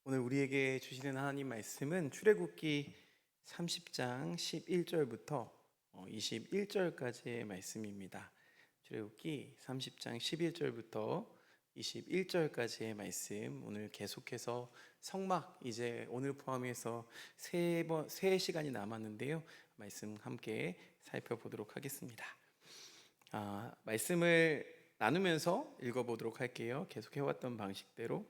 오늘 우리에게 주시는 하나님 말씀은 출애굽기 30장 11절부터 21절까지의 말씀입니다. 출애굽기 30장 11절부터 21절까지의 말씀, 오늘 계속해서 성막, 이제 오늘 포함해서 세 시간이 남았는데요, 말씀 함께 살펴보도록 하겠습니다. 말씀을 나누면서 읽어보도록 할게요. 계속 해왔던 방식대로.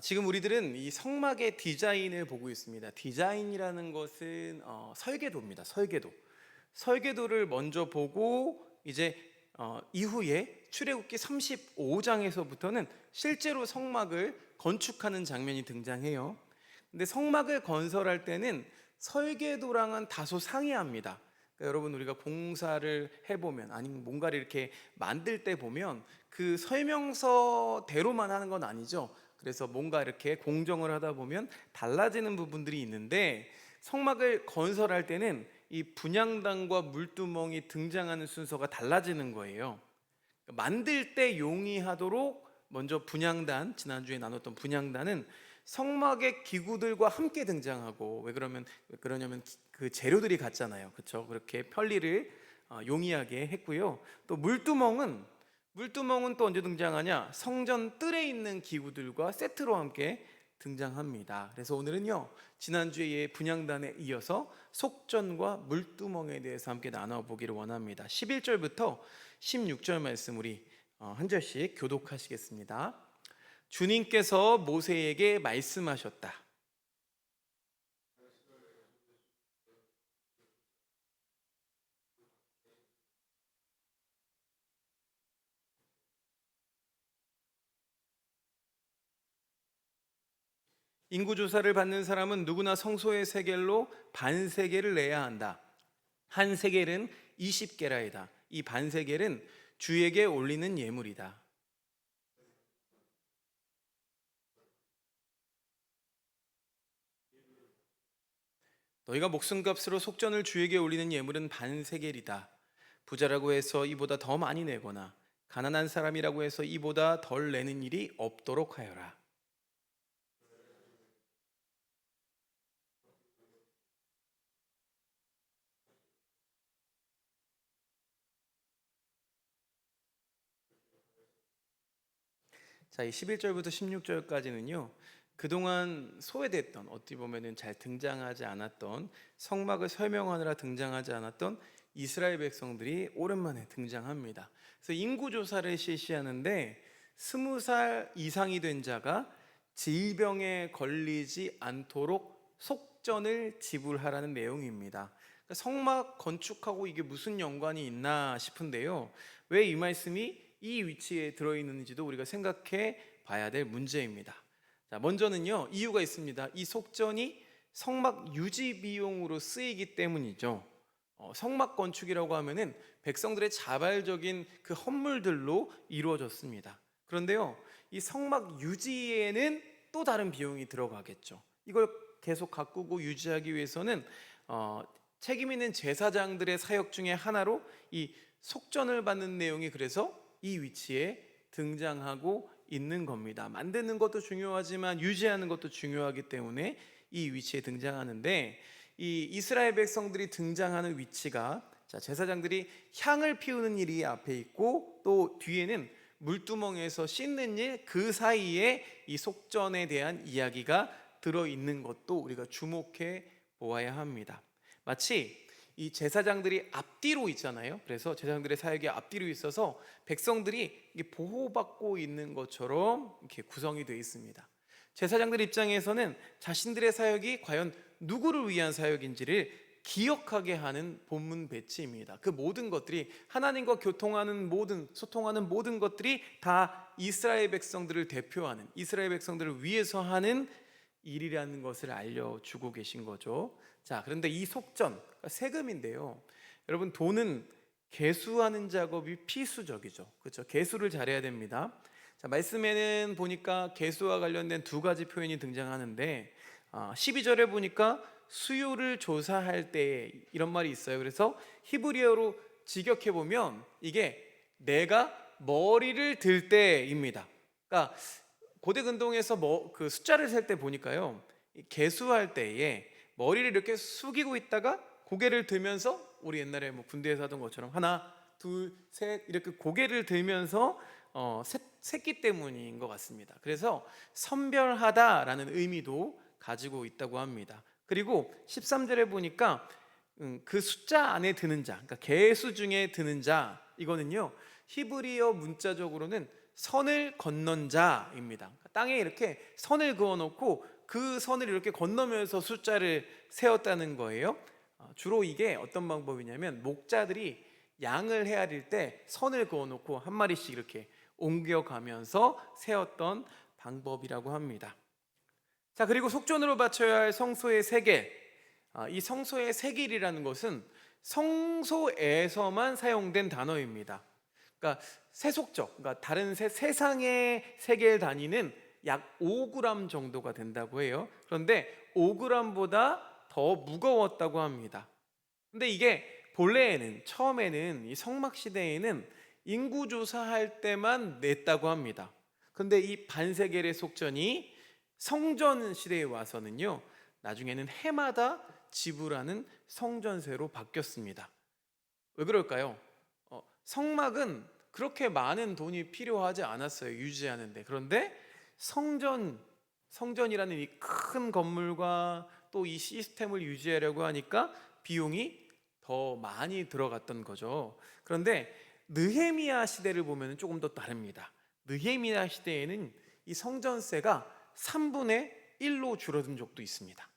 지금 우리들은 이 성막의 디자인을 보고 있습니다. 디자인이라는 것은 설계도입니다. 설계도를 먼저 보고 이제 이후에 출애굽기 35장에서부터는 실제로 성막을 건축하는 장면이 등장해요. 근데 성막을 건설할 때는 설계도랑은 다소 상이합니다. 그러니까 여러분, 우리가 공사를 해보면, 아니면 뭔가를 이렇게 만들 때 보면 그 설명서대로만 하는 건 아니죠. 그래서 뭔가 이렇게 공정을 하다 보면 달라지는 부분들이 있는데, 성막을 건설할 때는 이 분향단과 물두멍이 등장하는 순서가 달라지는 거예요. 만들 때 용이하도록 먼저 분향단, 지난주에 나눴던 분향단은 성막의 기구들과 함께 등장하고, 왜 그러냐면 그 재료들이 같잖아요. 그렇죠? 그렇게 편리를 용이하게 했고요. 또 물두멍은 또 언제 등장하냐? 성전 뜰에 있는 기구들과 세트로 함께 등장합니다. 그래서 오늘은요, 지난주에 분향단에 이어서 속전과 물두멍에 대해서 함께 나눠보기를 원합니다. 11절부터 16절 말씀 우리 한 절씩 교독하시겠습니다. 주님께서 모세에게 말씀하셨다. 인구조사를 받는 사람은 누구나 성소의 세겔로 반세겔을 내야 한다. 한 세겔은 20게라이다. 이 반세겔은 주에게 올리는 예물이다. 너희가 목숨값으로 속전을 주에게 올리는 예물은 반세겔이다. 부자라고 해서 이보다 더 많이 내거나 가난한 사람이라고 해서 이보다 덜 내는 일이 없도록 하여라. 자, 이 11절부터 16절까지는요, 그동안 소외됐던, 어찌 보면은 잘 등장하지 않았던, 성막을 설명하느라 등장하지 않았던 이스라엘 백성들이 오랜만에 등장합니다. 그래서 인구조사를 실시하는데 20살 이상이 된 자가 질병에 걸리지 않도록 속전을 지불하라는 내용입니다. 그러니까 성막 건축하고 이게 무슨 연관이 있나 싶은데요, 왜 이 말씀이 이 위치에 들어있는지도 우리가 생각해 봐야 될 문제입니다. 자, 먼저는요, 이유가 있습니다. 이 속전이 성막 유지 비용으로 쓰이기 때문이죠. 성막 건축이라고 하면은 백성들의 자발적인 그 헌물들로 이루어졌습니다. 그런데요, 이 성막 유지에는 또 다른 비용이 들어가겠죠. 이걸 계속 가꾸고 유지하기 위해서는 책임 있는 제사장들의 사역 중에 하나로 이 속전을 받는 내용이 그래서 이 위치에 등장하고 있는 겁니다. 만드는 것도 중요하지만 유지하는 것도 중요하기 때문에 이 위치에 등장하는데, 이 이스라엘 백성들이 등장하는 위치가, 자, 제사장들이 향을 피우는 일이 앞에 있고 또 뒤에는 물두멍에서 씻는 일, 그 사이에 이 속전에 대한 이야기가 들어있는 것도 우리가 주목해 보아야 합니다. 마치 이 제사장들이 앞뒤로 있잖아요. 그래서 제사장들의 사역이 앞뒤로 있어서 백성들이 보호받고 있는 것처럼 이렇게 구성이 되어 있습니다. 제사장들 입장에서는 자신들의 사역이 과연 누구를 위한 사역인지를 기억하게 하는 본문 배치입니다. 그 모든 것들이, 하나님과 교통하는 모든, 소통하는 모든 것들이 다 이스라엘 백성들을 대표하는, 이스라엘 백성들을 위해서 하는 일이라는 것을 알려주고 계신 거죠. 자, 그런데 이 속전, 그러니까 세금인데요, 여러분, 돈은 계수하는 작업이 필수적이죠. 그렇죠? 계수를 잘해야 됩니다. 자, 말씀에는 보니까 계수와 관련된 두 가지 표현이 등장하는데, 12절에 보니까 수요를 조사할 때 이런 말이 있어요. 그래서 히브리어로 직역해 보면 이게 내가 머리를 들 때입니다. 그러니까 고대 근동에서 뭐 그 숫자를 셀 때 보니까요, 이 개수할 때에 머리를 이렇게 숙이고 있다가 고개를 들면서, 우리 옛날에 뭐 군대에서 하던 것처럼 하나 둘 셋 이렇게 고개를 들면서 셌기 때문인 것 같습니다. 그래서 선별하다라는 의미도 가지고 있다고 합니다. 그리고 13절에 보니까 그 숫자 안에 드는 자, 그러니까 개수 중에 드는 자, 이거는요 히브리어 문자적으로는 선을 건넌 자입니다. 땅에 이렇게 선을 그어놓고 그 선을 이렇게 건너면서 숫자를 세웠다는 거예요. 주로 이게 어떤 방법이냐면, 목자들이 양을 헤아릴 때 선을 그어놓고 한 마리씩 이렇게 옮겨가면서 세웠던 방법이라고 합니다. 자, 그리고 속전으로 바쳐야 할 성소의 세겔. 이 성소의 세겔이라는 것은 성소에서만 사용된 단어입니다. 그러니까 세속적, 그러니까 다른 세상의 세겔 단위는 약 5g 정도가 된다고 해요. 그런데 5g보다 더 무거웠다고 합니다. 근데 이게 본래에는, 처음에는 이 성막 시대에는 인구 조사할 때만 냈다고 합니다. 근데 이 반세겔의 속전이 성전 시대에 와서는요, 나중에는 해마다 지불하는 성전세로 바뀌었습니다. 왜 그럴까요? 성막은 그렇게 많은 돈이 필요하지 않았어요, 유지하는데. 그런데 성전이라는 이 큰 건물과 또 이 시스템을 유지하려고 하니까 비용이 더 많이 들어갔던 거죠. 그런데 느헤미야 시대를 보면 조금 더 다릅니다. 느헤미야 시대에는 이 성전세가 3분의 1로 줄어든 적도 있습니다.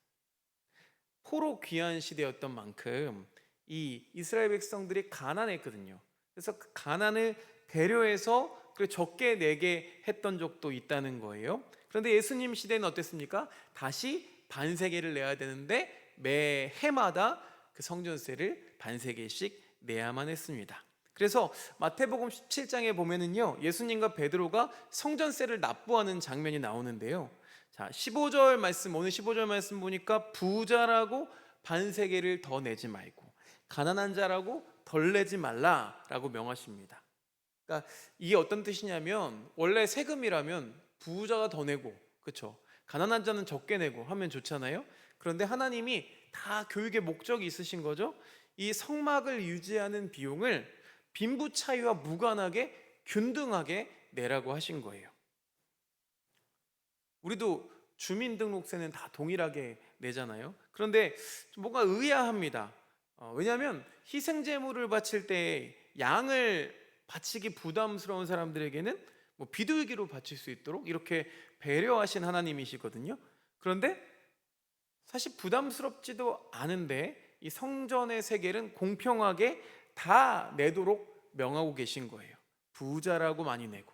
포로 귀환 시대였던 만큼 이 이스라엘 백성들이 가난했거든요. 그래서 그 가난을 배려해서 적게 내게 했던 적도 있다는 거예요. 그런데 예수님 시대는 어땠습니까? 다시 반세겔을 내야 되는데 매 해마다 그 성전세를 반세겔씩 내야만 했습니다. 그래서 마태복음 17장에 보면은요, 예수님과 베드로가 성전세를 납부하는 장면이 나오는데요. 자, 15절 말씀, 오늘 15절 말씀 보니까 부자라고 반세겔을 더 내지 말고 가난한 자라고 덜 내지 말라라고 명하십니다. 그러니까 이게 어떤 뜻이냐면, 원래 세금이라면 부자가 더 내고, 그렇죠? 가난한 자는 적게 내고 하면 좋잖아요. 그런데 하나님이 다 교육의 목적이 있으신 거죠. 이 성막을 유지하는 비용을 빈부 차이와 무관하게 균등하게 내라고 하신 거예요. 우리도 주민등록세는 다 동일하게 내잖아요. 그런데 뭔가 의아합니다. 왜냐하면 희생제물을 바칠 때 양을 바치기 부담스러운 사람들에게는 뭐 비둘기로 바칠 수 있도록 이렇게 배려하신 하나님이시거든요. 그런데 사실 부담스럽지도 않은데 이 성전의 세겔은 공평하게 다 내도록 명하고 계신 거예요. 부자라고 많이 내고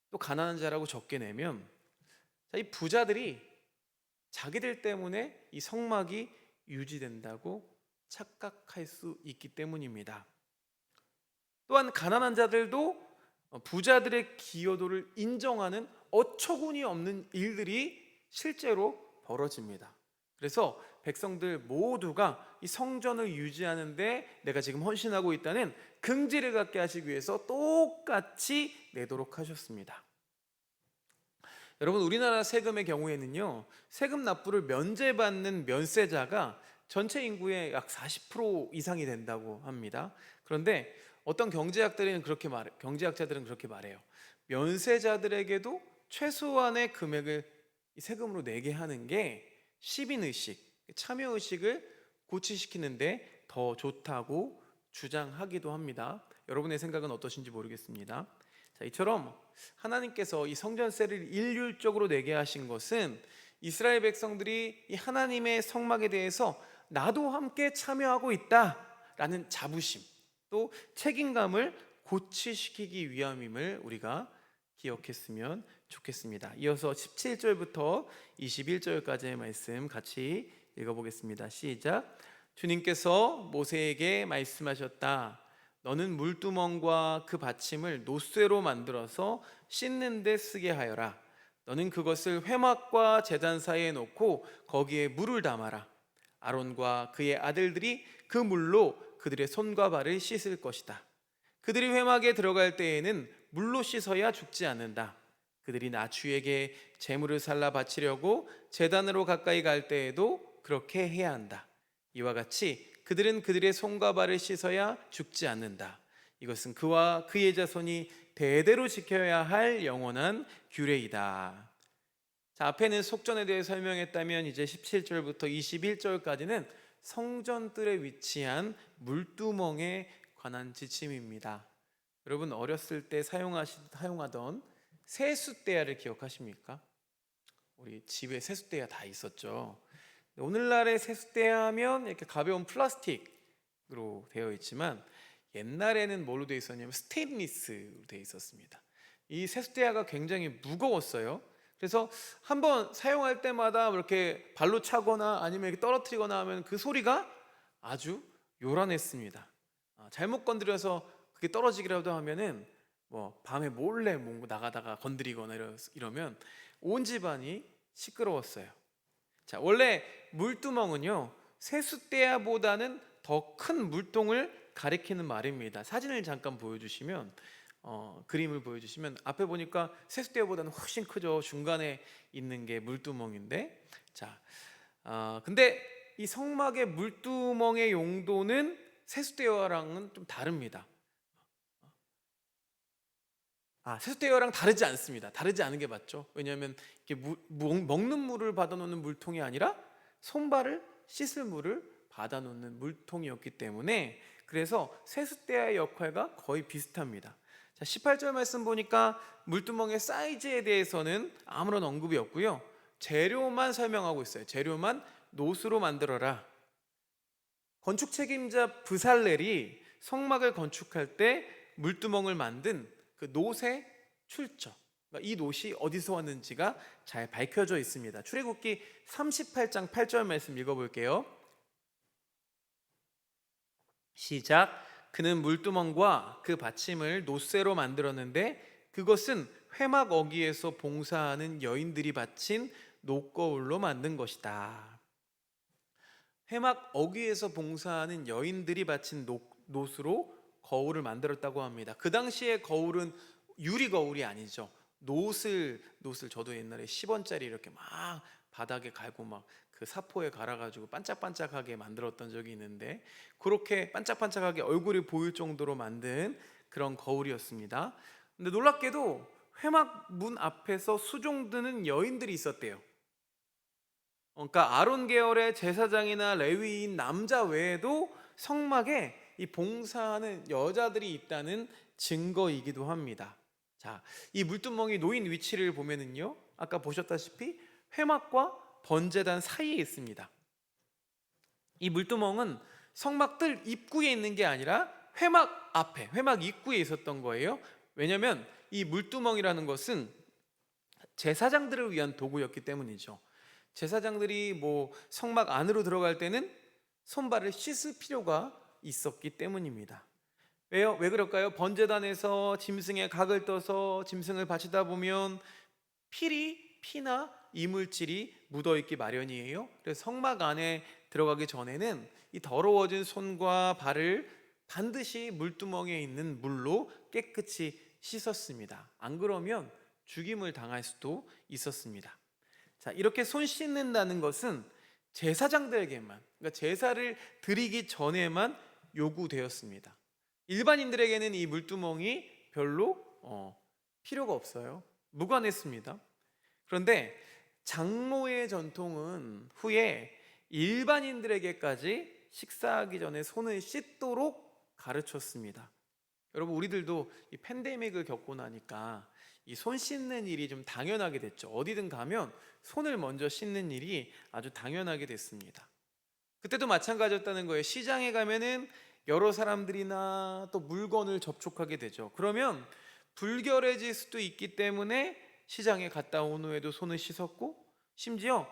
또 가난한 자라고 적게 내면, 이 부자들이 자기들 때문에 이 성막이 유지된다고 착각할 수 있기 때문입니다. 또한 가난한 자들도 부자들의 기여도를 인정하는 어처구니 없는 일들이 실제로 벌어집니다. 그래서 백성들 모두가 이 성전을 유지하는데 내가 지금 헌신하고 있다는 긍지를 갖게 하시기 위해서 똑같이 내도록 하셨습니다. 여러분, 우리나라 세금의 경우에는요, 세금 납부를 면제받는 면세자가 전체 인구의 약 40% 이상이 된다고 합니다. 그런데 어떤 경제학자들은 그렇게 말해요. 면세자들에게도 최소한의 금액을 세금으로 내게 하는 게 시민의식, 참여의식을 고취시키는데 더 좋다고 주장하기도 합니다. 여러분의 생각은 어떠신지 모르겠습니다. 자, 이처럼 하나님께서 이 성전세를 일률적으로 내게 하신 것은 이스라엘 백성들이 이 하나님의 성막에 대해서 나도 함께 참여하고 있다라는 자부심, 또 책임감을 고취시키기 위함임을 우리가 기억했으면 좋겠습니다. 이어서 17절부터 21절까지의 말씀 같이 읽어보겠습니다. 시작. 주님께서 모세에게 말씀하셨다. 너는 물두멍과 그 받침을 놋쇠로 만들어서 씻는 데 쓰게 하여라. 너는 그것을 회막과 제단 사이에 놓고 거기에 물을 담아라. 아론과 그의 아들들이 그 물로 그들의 손과 발을 씻을 것이다. 그들이 회막에 들어갈 때에는 물로 씻어야 죽지 않는다. 그들이 나주에게 제물을 살라 바치려고 제단으로 가까이 갈 때에도 그렇게 해야 한다. 이와 같이 그들은 그들의 손과 발을 씻어야 죽지 않는다. 이것은 그와 그의 자손이 대대로 지켜야 할 영원한 규례이다. 자, 앞에는 속전에 대해 설명했다면 이제 17절부터 21절까지는 성전뜰에 위치한 물두멍에 관한 지침입니다. 여러분 어렸을 때 사용하던 세숫대야를 기억하십니까? 우리 집에 세숫대야 다 있었죠. 오늘날의 세숫대야 하면 이렇게 가벼운 플라스틱으로 되어 있지만 옛날에는 뭘로 되어 있었냐면 스테인리스로 되어 있었습니다. 이 세숫대야가 굉장히 무거웠어요. 그래서 한번 사용할 때마다 이렇게 발로 차거나 아니면 이렇게 떨어뜨리거나 하면 그 소리가 아주 요란했습니다. 잘못 건드려서 그게 떨어지기라도 하면은 뭐 밤에 몰래 뭔가 나가다가 건드리거나 이러면 온 집안이 시끄러웠어요. 자, 원래 물두멍은요 세숫대야보다는 더 큰 물통을 가리키는 말입니다. 사진을 잠깐 보여주시면 그림을 보여주시면 앞에 보니까 세숫대야보다는 훨씬 크죠. 중간에 있는 게 물두멍인데, 자, 근데 이 성막의 물두멍의 용도는 세숫대야랑은 좀 다릅니다. 세숫대야랑 다르지 않습니다. 다르지 않은 게 맞죠. 왜냐하면 이렇게 먹는 물을 받아놓는 물통이 아니라 손발을 씻을 물을 받아놓는 물통이었기 때문에 그래서 세숫대야의 역할과 거의 비슷합니다. 자, 18절 말씀 보니까 물두멍의 사이즈에 대해서는 아무런 언급이 없고요. 재료만 설명하고 있어요. 재료만 노수로 만들어라. 건축 책임자 브살렐이 성막을 건축할 때 물두멍을 만든 그 놋의 출처, 그러니까 이 놋이 어디서 왔는지가 잘 밝혀져 있습니다. 출애굽기 38장 8절 말씀 읽어볼게요. 시작. 그는 물두멍과 그 받침을 놋쇠로 만들었는데 그것은 회막 어귀에서 봉사하는 여인들이 바친 놋거울로 만든 것이다. 회막 어귀에서 봉사하는 여인들이 바친 놋으로 거울을 만들었다고 합니다. 그 당시에 거울은 유리 거울이 아니죠. 놋을 저도 옛날에 10원짜리 이렇게 막 바닥에 갈고 막 그 사포에 갈아가지고 반짝반짝하게 만들었던 적이 있는데 그렇게 반짝반짝하게 얼굴이 보일 정도로 만든 그런 거울이었습니다. 근데 놀랍게도 회막 문 앞에서 수종드는 여인들이 있었대요. 그러니까 아론 계열의 제사장이나 레위인 남자 외에도 성막에 이 봉사하는 여자들이 있다는 증거이기도 합니다. 자, 이 물두멍이 놓인 위치를 보면은요, 아까 보셨다시피 회막과 번제단 사이에 있습니다. 이 물두멍은 성막 뜰 입구에 있는 게 아니라 회막 앞에, 회막 입구에 있었던 거예요. 왜냐하면 이 물두멍이라는 것은 제사장들을 위한 도구였기 때문이죠. 제사장들이 뭐 성막 안으로 들어갈 때는 손발을 씻을 필요가 있었기 때문입니다. 왜요? 왜 그럴까요? 번제단에서 짐승의 각을 떠서 짐승을 바치다 보면 피나 이물질이 묻어있기 마련이에요. 그래서 성막 안에 들어가기 전에는 이 더러워진 손과 발을 반드시 물두멍에 있는 물로 깨끗이 씻었습니다. 안 그러면 죽임을 당할 수도 있었습니다. 자, 이렇게 손 씻는다는 것은 제사장들에게만, 그러니까 제사를 드리기 전에만 요구되었습니다. 일반인들에게는 이 물두멍이 별로 필요가 없어요. 무관했습니다. 그런데 장로의 전통은 후에 일반인들에게까지 식사하기 전에 손을 씻도록 가르쳤습니다. 여러분, 우리들도 이 팬데믹을 겪고 나니까 이 손 씻는 일이 좀 당연하게 됐죠. 어디든 가면 손을 먼저 씻는 일이 아주 당연하게 됐습니다. 그때도 마찬가지였다는 거예요. 시장에 가면은 여러 사람들이나 또 물건을 접촉하게 되죠. 그러면 불결해질 수도 있기 때문에 시장에 갔다 온 후에도 손을 씻었고, 심지어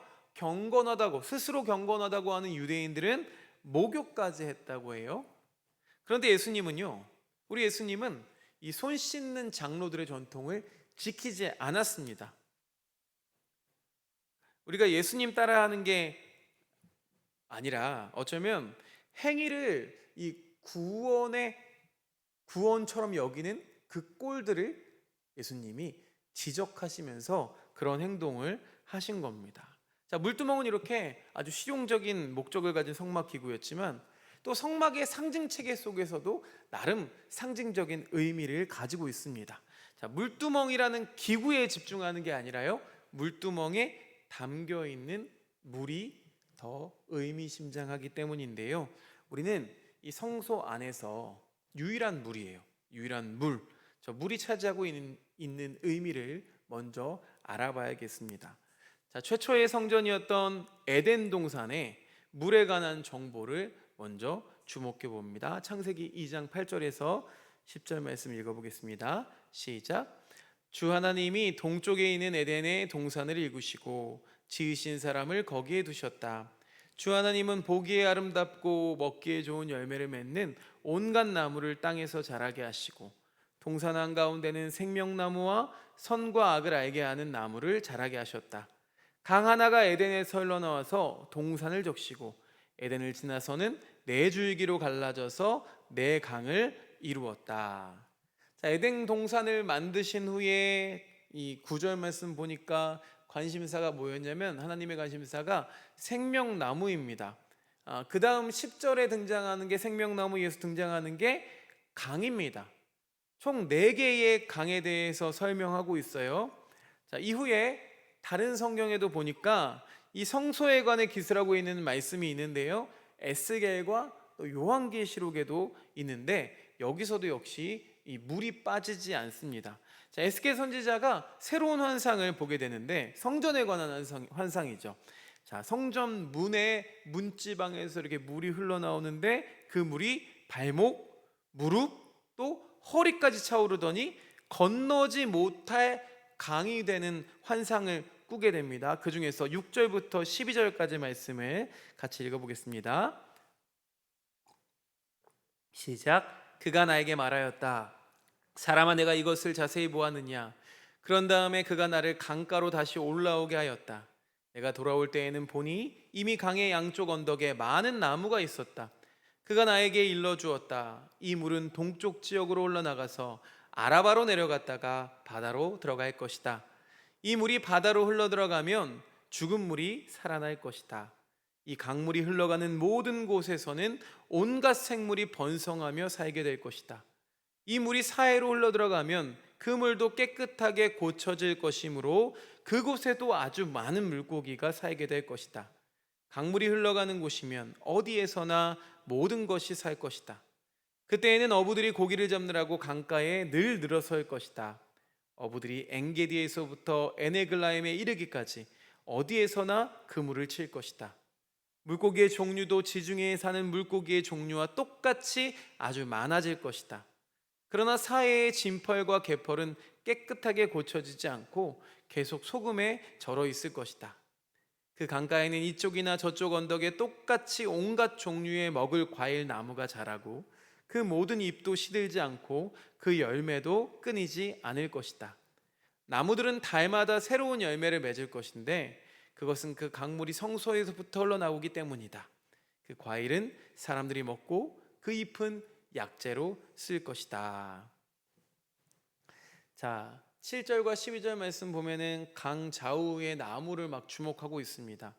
스스로 경건하다고 하는 유대인들은 목욕까지 했다고 해요. 그런데 우리 예수님은 이 손 씻는 장로들의 전통을 지키지 않았습니다. 우리가 예수님 따라하는 게 아니라 어쩌면 행위를 이 구원처럼 여기는 그 꼴들을 예수님이 지적하시면서 그런 행동을 하신 겁니다. 자, 물두멍은 이렇게 아주 실용적인 목적을 가진 성막 기구였지만 또 성막의 상징 체계 속에서도 나름 상징적인 의미를 가지고 있습니다. 자, 물두멍이라는 기구에 집중하는 게 아니라요, 물두멍에 담겨 있는 물이 더 의미심장하기 때문인데요. 우리는 이 성소 안에서 유일한 물이에요. 유일한 물. 저 물이 차지하고 있는 의미를 먼저 알아봐야겠습니다. 자, 최초의 성전이었던 에덴 동산에 물에 관한 정보를 먼저 주목해 봅니다. 창세기 2장 8절에서 10절 말씀 읽어보겠습니다. 시작. 주 하나님이 동쪽에 있는 에덴의 동산을 일구시고 지으신 사람을 거기에 두셨다. 주 하나님은 보기에 아름답고 먹기에 좋은 열매를 맺는 온갖 나무를 땅에서 자라게 하시고 동산 한가운데는 생명나무와 선과 악을 알게 하는 나무를 자라게 하셨다. 강 하나가 에덴에서 흘러나와서 동산을 적시고 에덴을 지나서는 네 줄기로 갈라져서 네 강을 이루었다. 자, 에덴 동산을 만드신 후에 이 9절 말씀 보니까 관심사가 뭐였냐면 하나님의 관심사가 생명나무입니다. 그 다음 10절에 등장하는 게 생명나무에서 등장하는 게 강입니다. 총 4개의 강에 대해서 설명하고 있어요. 자, 이후에 다른 성경에도 보니까 이 성소에 관해 기술하고 있는 말씀이 있는데요, 에스겔과 또 요한계시록에도 있는데 여기서도 역시 이 물이 빠지지 않습니다. 자, 에스겔 선지자가 새로운 환상을 보게 되는데 성전에 관한 환상이죠. 자, 성전 문의 문지방에서 이렇게 물이 흘러나오는데 그 물이 발목, 무릎, 또 허리까지 차오르더니 건너지 못할 강이 되는 환상을 꾸게 됩니다. 그 중에서 6절부터 12절까지 말씀을 같이 읽어보겠습니다. 시작. 그가 나에게 말하였다. 사람아, 내가 이것을 자세히 보았느냐? 그런 다음에 그가 나를 강가로 다시 올라오게 하였다. 내가 돌아올 때에는 보니 이미 강의 양쪽 언덕에 많은 나무가 있었다. 그가 나에게 일러주었다. 이 물은 동쪽 지역으로 흘러나가서 아라바로 내려갔다가 바다로 들어갈 것이다. 이 물이 바다로 흘러들어가면 죽은 물이 살아날 것이다. 이 강물이 흘러가는 모든 곳에서는 온갖 생물이 번성하며 살게 될 것이다. 이 물이 사해로 흘러들어가면 그 물도 깨끗하게 고쳐질 것이므로 그곳에도 아주 많은 물고기가 살게 될 것이다. 강물이 흘러가는 곳이면 어디에서나 모든 것이 살 것이다. 그때에는 어부들이 고기를 잡느라고 강가에 늘 늘어설 것이다. 어부들이 엔게디에서부터 에네글라임에 이르기까지 어디에서나 그물을 칠 것이다. 물고기의 종류도 지중해에 사는 물고기의 종류와 똑같이 아주 많아질 것이다. 그러나 사해의 진펄과 개펄은 깨끗하게 고쳐지지 않고 계속 소금에 절어 있을 것이다. 그 강가에는 이쪽이나 저쪽 언덕에 똑같이 온갖 종류의 먹을 과일 나무가 자라고 그 모든 잎도 시들지 않고 그 열매도 끊이지 않을 것이다. 나무들은 달마다 새로운 열매를 맺을 것인데 그것은 그 강물이 성소에서부터 흘러나오기 때문이다. 그 과일은 사람들이 먹고 그 잎은 약재로 쓸 것이다. 자, 7절과 12절 말씀 보면은 강 좌우의 나무를 막 주목하고 있습니다.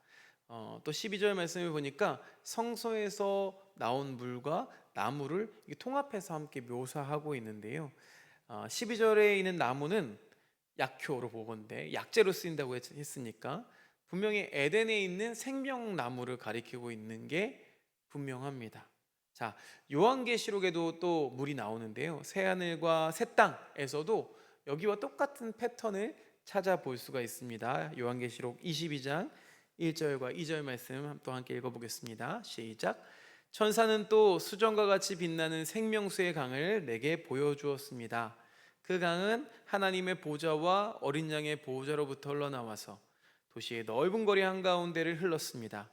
또 12절 말씀을 보니까 성소에서 나온 물과 나무를 통합해서 함께 묘사하고 있는데요. 12절에 있는 나무는 약효로 보건대 약재로 쓰인다고 했으니까 분명히 에덴에 있는 생명나무를 가리키고 있는 게 분명합니다. 자, 요한계시록에도 또 물이 나오는데요, 새하늘과 새 땅에서도 여기와 똑같은 패턴을 찾아볼 수가 있습니다. 요한계시록 22장 1절과 2절 말씀 또 함께 읽어보겠습니다. 시작. 천사는 또 수정과 같이 빛나는 생명수의 강을 내게 보여주었습니다. 그 강은 하나님의 보좌와 어린 양의 보좌로부터 흘러나와서 도시의 넓은 거리 한가운데를 흘렀습니다.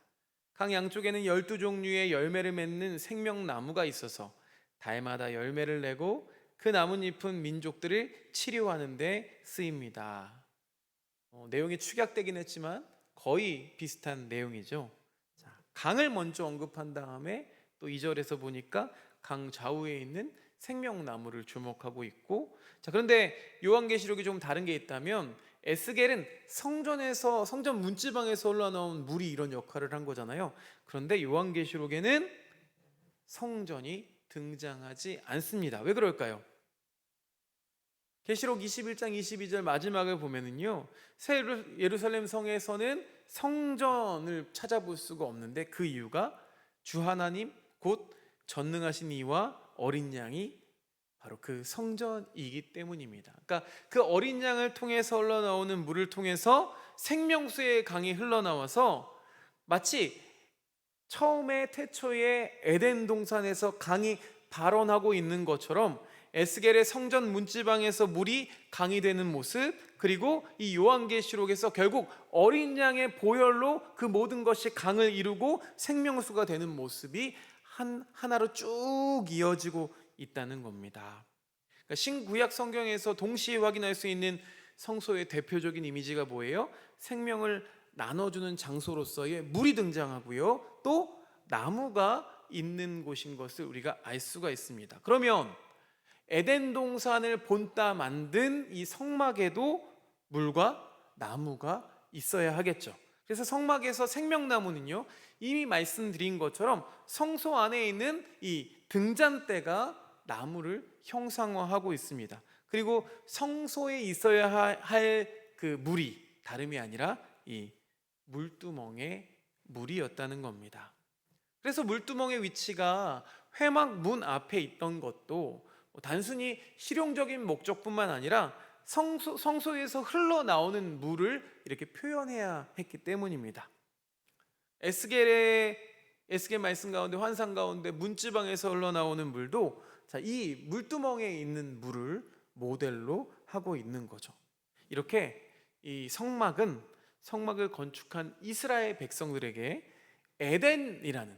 강 양쪽에는 12종류의 열매를 맺는 생명나무가 있어서 달마다 열매를 내고 그 나뭇잎은 민족들을 치료하는 데 쓰입니다. 내용이 축약되긴 했지만 거의 비슷한 내용이죠. 자, 강을 먼저 언급한 다음에 또 2절에서 보니까 강 좌우에 있는 생명나무를 주목하고 있고, 자, 그런데 요한계시록이 좀 다른 게 있다면 에스겔은 성전에서, 성전 문지방에서 흘러나온 물이 이런 역할을 한 거잖아요. 그런데 요한계시록에는 성전이 등장하지 않습니다. 왜 그럴까요? 계시록 21장 22절 마지막을 보면은요, 새 예루살렘 성에서는 성전을 찾아볼 수가 없는데, 그 이유가 주 하나님 곧 전능하신 이와 어린 양이 바로 그 성전이기 때문입니다. 그러니까 그 어린 양을 통해서 흘러나오는 물을 통해서 생명수의 강이 흘러나와서 마치 처음에 태초에 에덴 동산에서 강이 발원하고 있는 것처럼 에스겔의 성전 문지방에서 물이 강이 되는 모습, 그리고 이 요한계시록에서 결국 어린 양의 보혈로 그 모든 것이 강을 이루고 생명수가 되는 모습이 하나로 쭉 이어지고 있다는 겁니다. 그러니까 신구약 성경에서 동시에 확인할 수 있는 성소의 대표적인 이미지가 뭐예요? 생명을 나눠주는 장소로서의 물이 등장하고요, 또 나무가 있는 곳인 것을 우리가 알 수가 있습니다. 그러면 에덴 동산을 본따 만든 이 성막에도 물과 나무가 있어야 하겠죠. 그래서 성막에서 생명나무는요, 이미 말씀드린 것처럼 성소 안에 있는 이 등잔대가 나무를 형상화하고 있습니다. 그리고 성소에 있어야 할 그 물이 다름이 아니라 이 물두멍의 물이었다는 겁니다. 그래서 물두멍의 위치가 회막 문 앞에 있던 것도 단순히 실용적인 목적뿐만 아니라 성소에서 흘러나오는 물을 이렇게 표현해야 했기 때문입니다. 에스겔 말씀 가운데, 환상 가운데 문지방에서 흘러나오는 물도 이 물두멍에 있는 물을 모델로 하고 있는 거죠. 이렇게 이 성막을 건축한 이스라엘 백성들에게 에덴이라는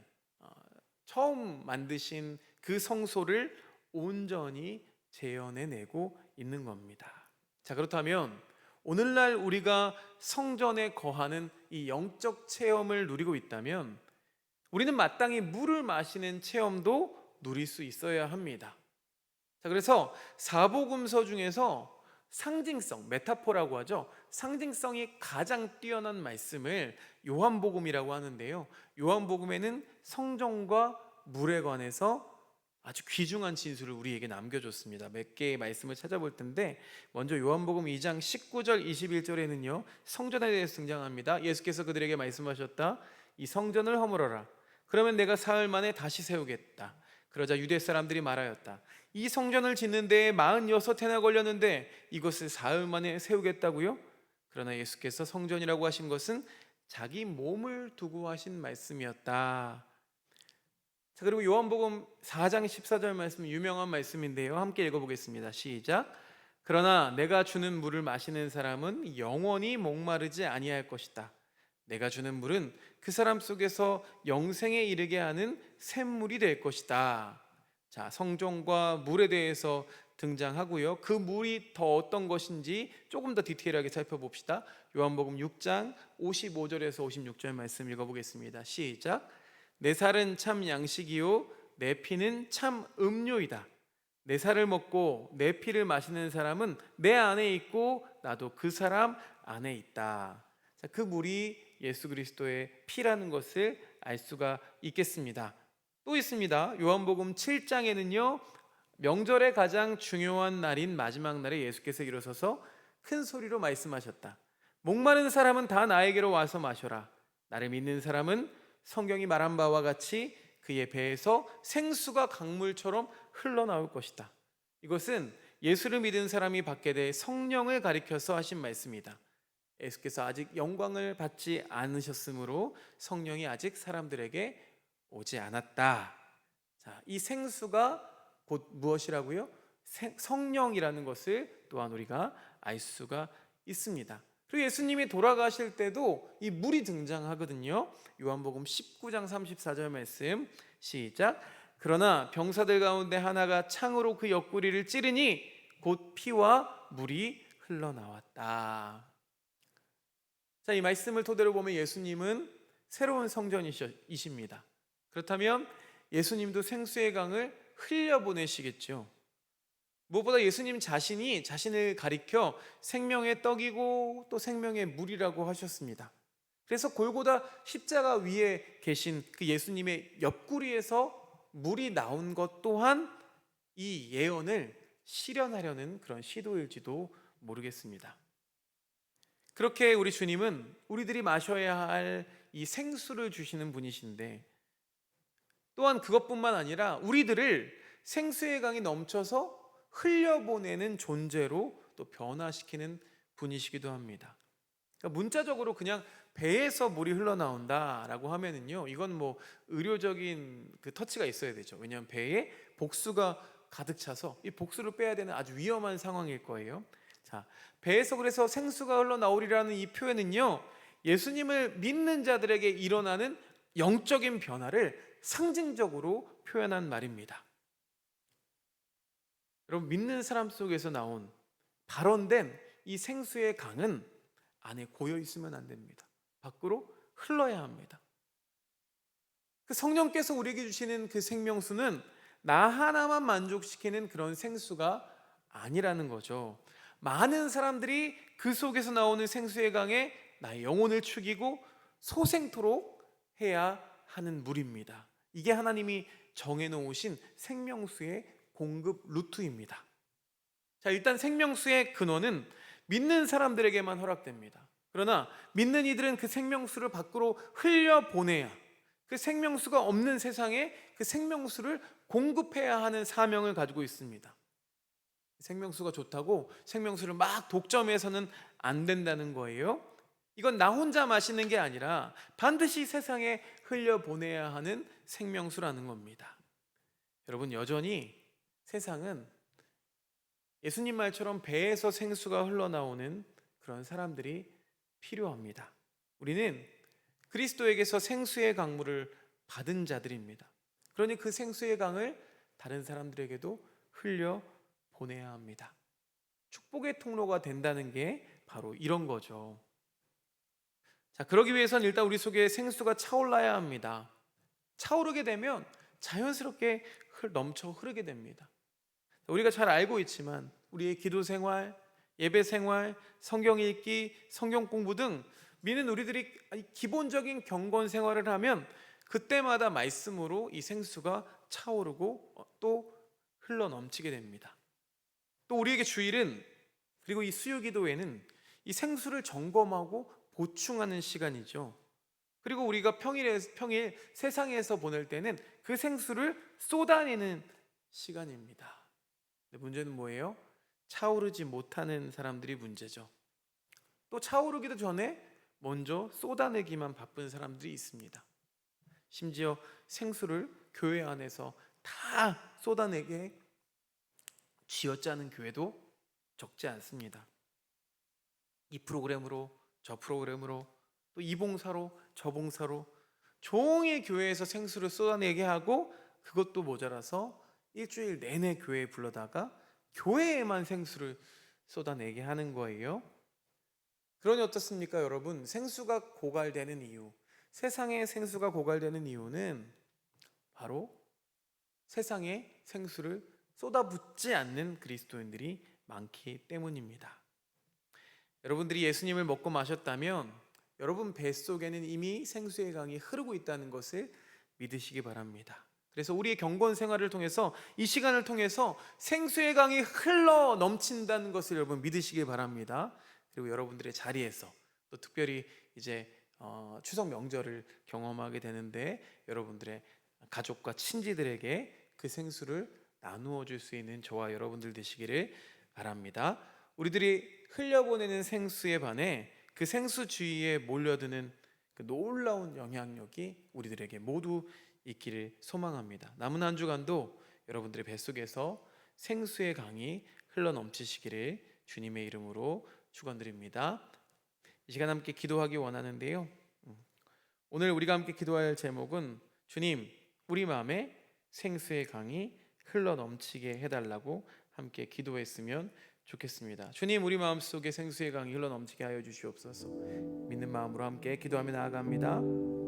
처음 만드신 그 성소를 온전히 재현해내고 있는 겁니다. 자, 그렇다면 오늘날 우리가 성전에 거하는 이 영적 체험을 누리고 있다면 우리는 마땅히 물을 마시는 체험도 누릴 수 있어야 합니다. 자, 그래서 사복음서 중에서 상징성, 메타포라고 하죠. 상징성이 가장 뛰어난 말씀을 요한복음이라고 하는데요, 요한복음에는 성전과 물에 관해서 아주 귀중한 진술을 우리에게 남겨줬습니다. 몇 개의 말씀을 찾아볼 텐데, 먼저 요한복음 2장 19절 21절에는요 성전에 대해서 등장합니다. 예수께서 그들에게 말씀하셨다. 이 성전을 허물어라. 그러면 내가 사흘 만에 다시 세우겠다. 그러자 유대 사람들이 말하였다. 이 성전을 짓는 데에 46해나 걸렸는데 이것을 사흘 만에 세우겠다고요? 그러나 예수께서 성전이라고 하신 것은 자기 몸을 두고 하신 말씀이었다. 자, 그리고 요한복음 4장 14절 말씀, 유명한 말씀인데요, 함께 읽어보겠습니다. 시작. 그러나 내가 주는 물을 마시는 사람은 영원히 목마르지 아니할 것이다. 내가 주는 물은 그 사람 속에서 영생에 이르게 하는 샘물이 될 것이다. 자, 성전과 물에 대해서 등장하고요, 그 물이 더 어떤 것인지 조금 더 디테일하게 살펴봅시다. 요한복음 6장 55절에서 56절 말씀 읽어보겠습니다. 시작. 내 살은 참 양식이요 내 피는 참 음료이다. 내 살을 먹고 내 피를 마시는 사람은 내 안에 있고 나도 그 사람 안에 있다. 자, 그 물이 예수 그리스도의 피라는 것을 알 수가 있겠습니다. 또 있습니다. 요한복음 7장에는요 명절의 가장 중요한 날인 마지막 날에 예수께서 일어서서 큰 소리로 말씀하셨다. 목마른 사람은 다 나에게로 와서 마셔라. 나를 믿는 사람은 성경이 말한 바와 같이 그의 배에서 생수가 강물처럼 흘러나올 것이다. 이것은 예수를 믿은 사람이 받게 될 성령을 가리켜서 하신 말씀이다. 예수께서 아직 영광을 받지 않으셨으므로 성령이 아직 사람들에게 오지 않았다. 자, 이 생수가 곧 무엇이라고요? 성령이라는 것을 또한 우리가 알 수가 있습니다. 그리고 예수님이 돌아가실 때도 이 물이 등장하거든요. 요한복음 19장 34절 말씀 시작. 그러나 병사들 가운데 하나가 창으로 그 옆구리를 찌르니 곧 피와 물이 흘러나왔다. 자, 이 말씀을 토대로 보면 예수님은 새로운 성전이십니다. 그렇다면 예수님도 생수의 강을 흘려보내시겠죠. 무엇보다 예수님 자신이 자신을 가리켜 생명의 떡이고 또 생명의 물이라고 하셨습니다. 그래서 골고다 십자가 위에 계신 그 예수님의 옆구리에서 물이 나온 것 또한 이 예언을 실현하려는 그런 시도일지도 모르겠습니다. 그렇게 우리 주님은 우리들이 마셔야 할 이 생수를 주시는 분이신데, 또한 그것뿐만 아니라 우리들을 생수의 강이 넘쳐서 흘려보내는 존재로 또 변화시키는 분이시기도 합니다. 그러니까 문자적으로 그냥 배에서 물이 흘러나온다라고 하면은요, 이건 뭐 의료적인 그 터치가 있어야 되죠. 왜냐하면 배에 복수가 가득 차서 이 복수를 빼야 되는 아주 위험한 상황일 거예요. 자, 배에서 그래서 생수가 흘러나오리라는 이 표현은요, 예수님을 믿는 자들에게 일어나는 영적인 변화를 상징적으로 표현한 말입니다. 여러분, 믿는 사람 속에서 나온 발원된 이 생수의 강은 안에 고여 있으면 안 됩니다. 밖으로 흘러야 합니다. 그 성령께서 우리에게 주시는 그 생명수는 나 하나만 만족시키는 그런 생수가 아니라는 거죠. 많은 사람들이 그 속에서 나오는 생수의 강에 나의 영혼을 축이고 소생토록 해야 하는 물입니다. 이게 하나님이 정해놓으신 생명수의 공급 루트입니다. 자, 일단 생명수의 근원은 믿는 사람들에게만 허락됩니다. 그러나 믿는 이들은 그 생명수를 밖으로 흘려보내야, 그 생명수가 없는 세상에 그 생명수를 공급해야 하는 사명을 가지고 있습니다. 생명수가 좋다고 생명수를 막 독점해서는 안 된다는 거예요. 이건 나 혼자 마시는 게 아니라 반드시 세상에 흘려보내야 하는 생명수라는 겁니다. 여러분, 여전히 세상은 예수님 말처럼 배에서 생수가 흘러나오는 그런 사람들이 필요합니다. 우리는 그리스도에게서 생수의 강물을 받은 자들입니다. 그러니 그 생수의 강을 다른 사람들에게도 흘려보내야 합니다. 축복의 통로가 된다는 게 바로 이런 거죠. 자, 그러기 위해서는 일단 우리 속에 생수가 차올라야 합니다. 차오르게 되면 자연스럽게 넘쳐 흐르게 됩니다. 우리가 잘 알고 있지만 우리의 기도 생활, 예배 생활, 성경 읽기, 성경 공부 등 믿는 우리들이 기본적인 경건 생활을 하면 그때마다 말씀으로 이 생수가 차오르고 또 흘러 넘치게 됩니다. 또 우리에게 주일은, 그리고 이 수요기도회는 이 생수를 점검하고 보충하는 시간이죠. 그리고 우리가 평일 세상에서 보낼 때는 그 생수를 쏟아내는 시간입니다. 근데 문제는 뭐예요? 차오르지 못하는 사람들이 문제죠. 또 차오르기도 전에 먼저 쏟아내기만 바쁜 사람들이 있습니다. 심지어 생수를 교회 안에서 다 쏟아내게 쥐어짜는 교회도 적지 않습니다. 이 프로그램으로 저 프로그램으로 또 이 봉사로 저 봉사로 종일 교회에서 생수를 쏟아내게 하고, 그것도 모자라서 일주일 내내 교회에 불러다가 교회에만 생수를 쏟아내게 하는 거예요. 그러니 어떻습니까, 여러분? 생수가 고갈되는 이유, 세상에 생수가 고갈되는 이유는 바로 세상에 생수를 쏟아붓지 않는 그리스도인들이 많기 때문입니다. 여러분들이 예수님을 먹고 마셨다면 여러분 뱃속에는 이미 생수의 강이 흐르고 있다는 것을 믿으시기 바랍니다. 그래서 우리의 경건 생활을 통해서, 이 시간을 통해서 생수의 강이 흘러 넘친다는 것을 여러분 믿으시기 바랍니다. 그리고 여러분들의 자리에서 또 특별히 이제 추석 명절을 경험하게 되는데 여러분들의 가족과 친지들에게 그 생수를 나누어 줄 수 있는 저와 여러분들 되시기를 바랍니다. 우리들이 흘려보내는 생수에 반해 그 생수 주위에 몰려드는 그 놀라운 영향력이 우리들에게 모두 있기를 소망합니다. 남은 한 주간도 여러분들의 뱃속에서 생수의 강이 흘러 넘치시기를 주님의 이름으로 축원드립니다. 이 시간 함께 기도하기 원하는데요, 오늘 우리가 함께 기도할 제목은 주님, 우리 마음에 생수의 강이 흘러 넘치게 해달라고 함께 기도했으면 좋겠습니다. 주님, 우리 마음속에 생수의 강이 흘러 넘치게 하여 주시옵소서. 믿는 마음으로 함께 기도하며 나아갑니다.